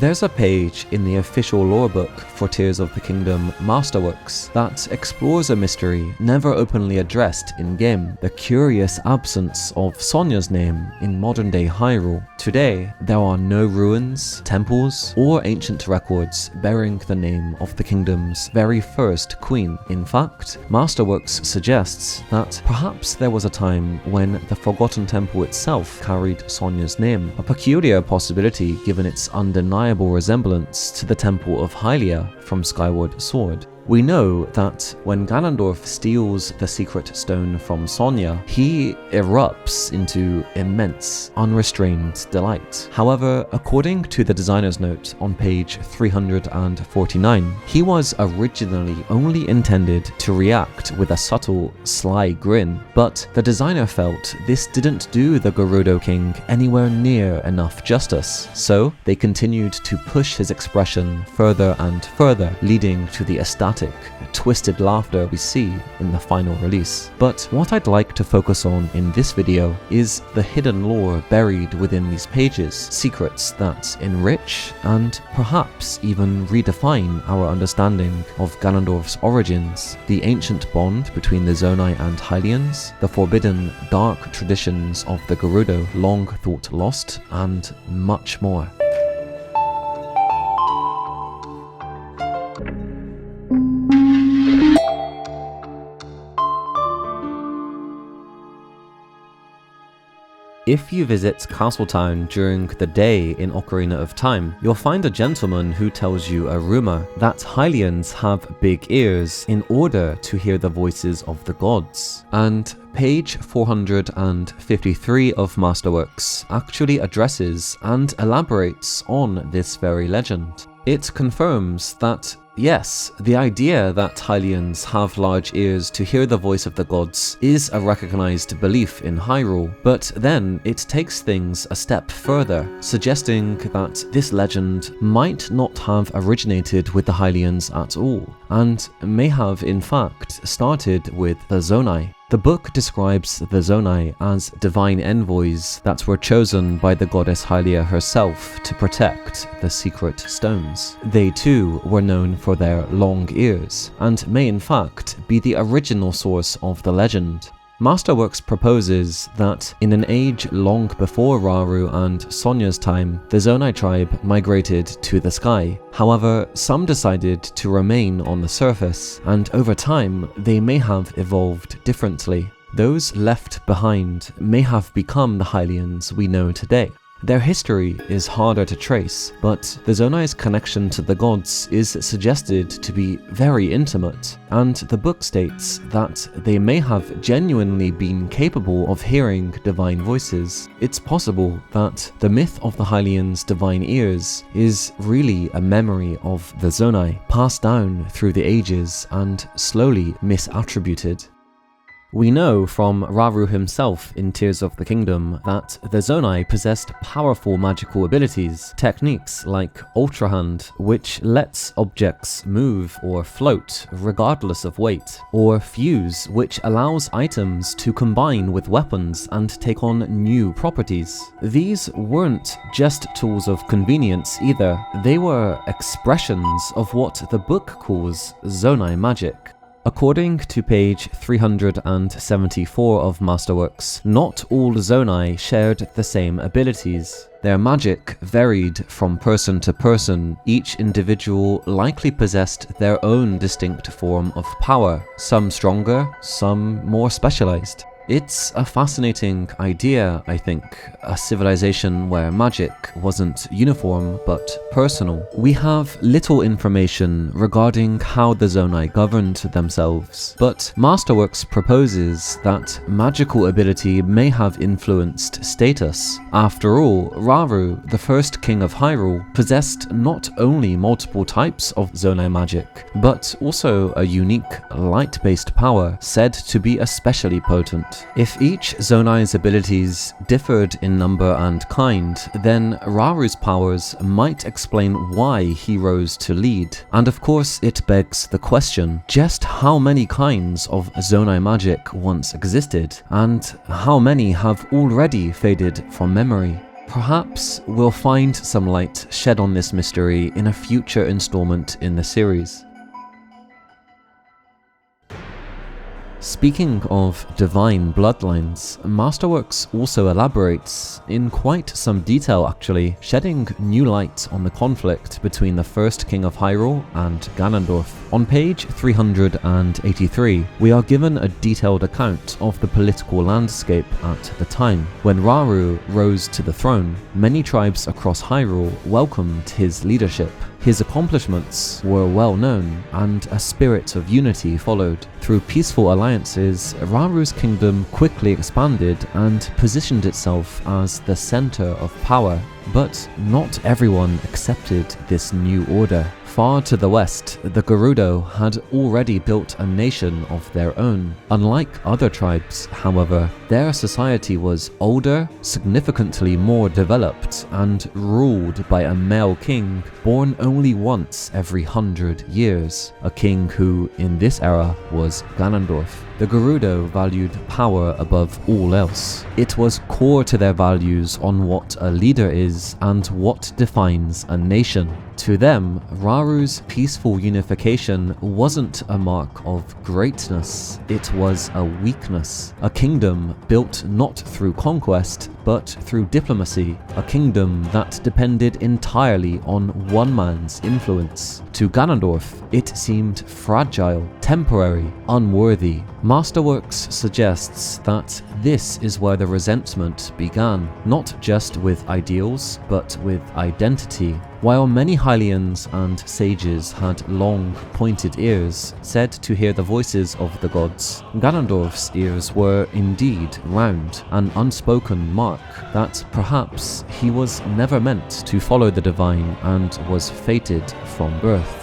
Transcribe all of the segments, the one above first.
There's a page in the official lore book for Tears of the Kingdom Masterworks that explores a mystery never openly addressed in-game: the curious absence of Sonia's name in modern-day Hyrule. Today, there are no ruins, temples, or ancient records bearing the name of the kingdom's very first queen. In fact, Masterworks suggests that perhaps there was a time when the Forgotten Temple itself carried Sonia's name, a peculiar possibility given its undeniable resemblance to the Temple of Hylia from Skyward Sword. We know that when Ganondorf steals the secret stone from Sonia, he erupts into immense, unrestrained delight. However, according to the designer's note on page 349, he was originally only intended to react with a subtle, sly grin, but the designer felt this didn't do the Gerudo King anywhere near enough justice, so they continued to push his expression further and further, leading to the ecstatic, twisted laughter we see in the final release. But what I'd like to focus on in this video is the hidden lore buried within these pages, secrets that enrich and perhaps even redefine our understanding of Ganondorf's origins, the ancient bond between the Zonai and Hylians, the forbidden dark traditions of the Gerudo long thought lost, and much more. If you visit Castletown during the day in Ocarina of Time, you'll find a gentleman who tells you a rumor that Hylians have big ears in order to hear the voices of the gods. And page 453 of Masterworks actually addresses and elaborates on this very legend. It confirms that yes, the idea that Hylians have large ears to hear the voice of the gods is a recognized belief in Hyrule, but then it takes things a step further, suggesting that this legend might not have originated with the Hylians at all, and may have in fact started with the Zonai. The book describes the Zonai as divine envoys that were chosen by the goddess Hylia herself to protect the secret stones. They too were known for their long ears, and may in fact be the original source of the legend. Masterworks proposes that in an age long before Rauru and Sonia's time, the Zonai tribe migrated to the sky. However, some decided to remain on the surface, and over time they may have evolved differently. Those left behind may have become the Hylians we know today. Their history is harder to trace, but the Zonai's connection to the gods is suggested to be very intimate, and the book states that they may have genuinely been capable of hearing divine voices. It's possible that the myth of the Hylians' divine ears is really a memory of the Zonai, passed down through the ages and slowly misattributed. We know from Rauru himself in Tears of the Kingdom that the Zonai possessed powerful magical abilities, techniques like Ultra Hand, which lets objects move or float regardless of weight, or Fuse, which allows items to combine with weapons and take on new properties. These weren't just tools of convenience either, they were expressions of what the book calls Zonai magic. According to page 374 of Masterworks, not all Zonai shared the same abilities. Their magic varied from person to person. Each individual likely possessed their own distinct form of power, some stronger, some more specialized. It's a fascinating idea, I think, a civilization where magic wasn't uniform but personal. We have little information regarding how the Zonai governed themselves, but Masterworks proposes that magical ability may have influenced status. After all, Rauru, the first king of Hyrule, possessed not only multiple types of Zonai magic, but also a unique light-based power said to be especially potent. If each Zonai's abilities differed in number and kind, then Rauru's powers might explain why he rose to lead. And of course it begs the question, just how many kinds of Zonai magic once existed, and how many have already faded from memory? perhaps we'll find some light shed on this mystery in a future installment in the series. Speaking of divine bloodlines, Masterworks also elaborates, in quite some detail actually, shedding new light on the conflict between the first king of Hyrule and Ganondorf. On page 383, we are given a detailed account of the political landscape at the time. When Rauru rose to the throne, many tribes across Hyrule welcomed his leadership. His accomplishments were well known, and a spirit of unity followed. Through peaceful alliances, Rauru's kingdom quickly expanded and positioned itself as the center of power. But not everyone accepted this new order. Far to the west, the Gerudo had already built a nation of their own. Unlike other tribes, however, their society was older, significantly more developed, and ruled by a male king born only once every 100 years. A king who, in this era, was Ganondorf. The Gerudo valued power above all else. It was core to their values on what a leader is and what defines a nation. To them, Rauru's peaceful unification wasn't a mark of greatness, it was a weakness. A kingdom built not through conquest, but through diplomacy. A kingdom that depended entirely on one man's influence. To Ganondorf, it seemed fragile, temporary, unworthy. Masterworks suggests that this is where the resentment began, not just with ideals, but with identity. While many Hylians and sages had long, pointed ears, said to hear the voices of the gods, Ganondorf's ears were indeed round, an unspoken mark that perhaps he was never meant to follow the divine and was fated from birth.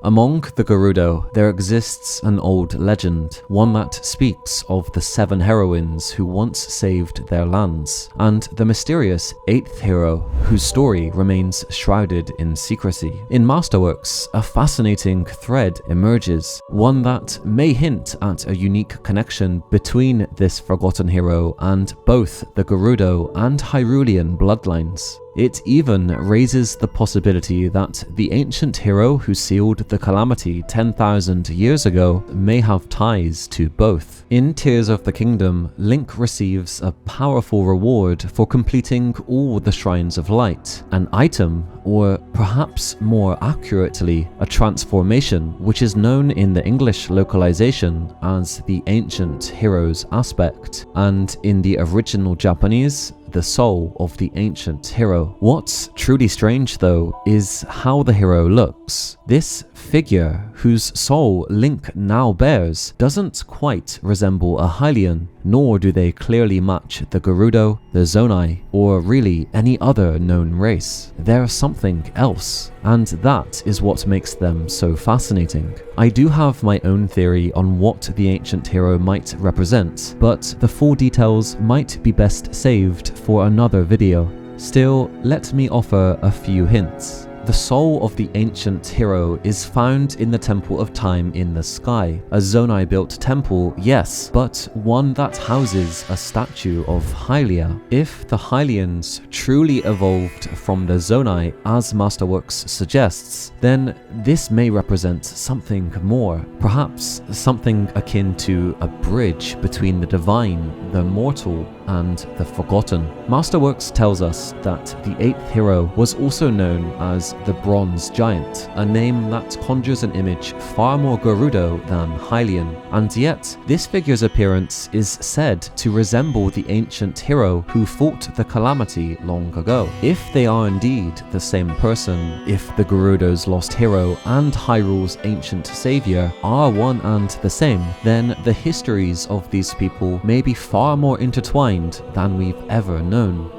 Among the Gerudo, there exists an old legend, one that speaks of the 7 heroines who once saved their lands, and the mysterious 8th hero, whose story remains shrouded in secrecy. In Masterworks, a fascinating thread emerges, one that may hint at a unique connection between this forgotten hero and both the Gerudo and Hyrulean bloodlines. It even raises the possibility that the ancient hero who sealed the calamity 10,000 years ago may have ties to both. In Tears of the Kingdom, Link receives a powerful reward for completing all the Shrines of Light, an item, or perhaps more accurately, a transformation, which is known in the English localization as the Ancient Hero's Aspect, and in the original Japanese, the soul of the ancient hero. What's truly strange though is how the hero looks. This figure, whose soul Link now bears, doesn't quite resemble a Hylian, nor do they clearly match the Gerudo, the Zonai, or really any other known race. They're something else, and that is what makes them so fascinating. I do have my own theory on what the ancient hero might represent, but the full details might be best saved for another video. Still, let me offer a few hints. The soul of the ancient hero is found in the Temple of Time in the sky. A Zonai-built temple, yes, but one that houses a statue of Hylia. If the Hylians truly evolved from the Zonai, as Masterworks suggests, then this may represent something more. Perhaps something akin to a bridge between the divine, the mortal, and the forgotten. Masterworks tells us that the 8th hero was also known as the Bronze Giant, a name that conjures an image far more Gerudo than Hylian, and yet this figure's appearance is said to resemble the ancient hero who fought the calamity long ago. If they are indeed the same person, if the Gerudo's lost hero and Hyrule's ancient savior are one and the same, then the histories of these people may be far more intertwined than we've ever known.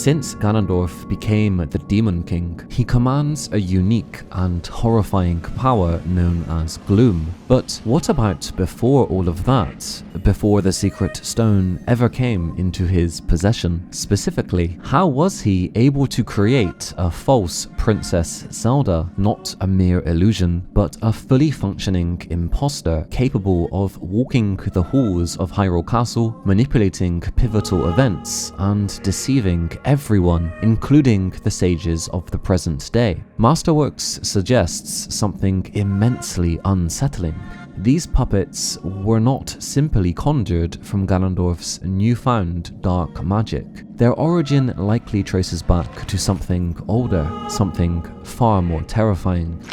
Since Ganondorf became the Demon King, he commands a unique and horrifying power known as Gloom. But what about before all of that? Before the Secret Stone ever came into his possession? Specifically, how was he able to create a false Princess Zelda, not a mere illusion, but a fully functioning imposter capable of walking the halls of Hyrule Castle, manipulating pivotal events, and deceiving everyone, including the sages of the present day? Masterworks suggests something immensely unsettling. These puppets were not simply conjured from Ganondorf's newfound dark magic. Their origin likely traces back to something older, something far more terrifying.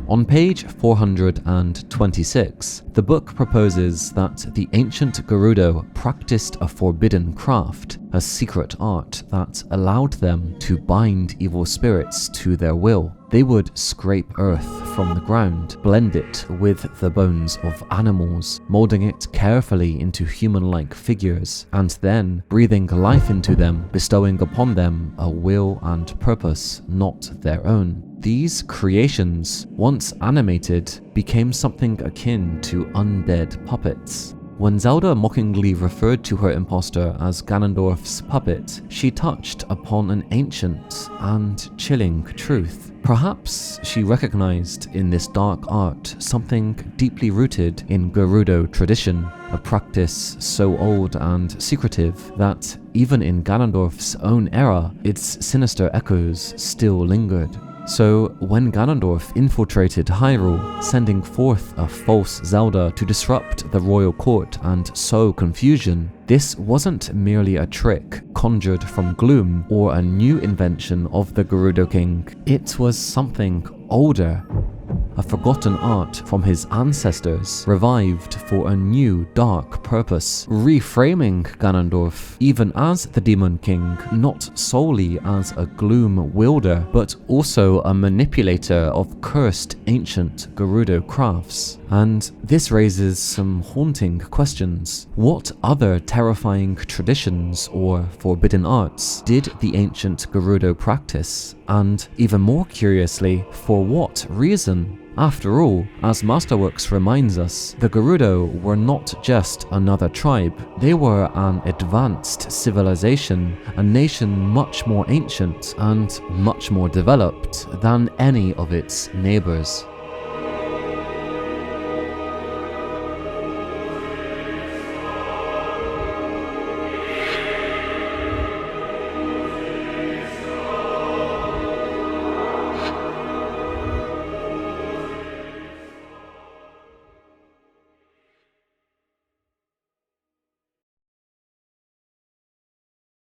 On page 426, the book proposes that the ancient Gerudo practiced a forbidden craft, a secret art that allowed them to bind evil spirits to their will. They would scrape earth from the ground, blend it with the bones of animals, molding it carefully into human-like figures, and then breathing life into them, bestowing upon them a will and purpose not their own. These creations, once animated, became something akin to undead puppets. When Zelda mockingly referred to her imposter as Ganondorf's puppet, she touched upon an ancient and chilling truth. Perhaps she recognized in this dark art something deeply rooted in Gerudo tradition, a practice so old and secretive that even in Ganondorf's own era, its sinister echoes still lingered. So when Ganondorf infiltrated Hyrule, sending forth a false Zelda to disrupt the royal court and sow confusion, this wasn't merely a trick conjured from Gloom or a new invention of the Gerudo King. It was something older. A forgotten art from his ancestors, revived for a new dark purpose, reframing Ganondorf even as the Demon King, not solely as a Gloom wielder, but also a manipulator of cursed ancient Gerudo crafts. And this raises some haunting questions. What other terrifying traditions or forbidden arts did the ancient Gerudo practice? And even more curiously, for what reason? After all, as Masterworks reminds us, the Gerudo were not just another tribe, they were an advanced civilization, a nation much more ancient and much more developed than any of its neighbors.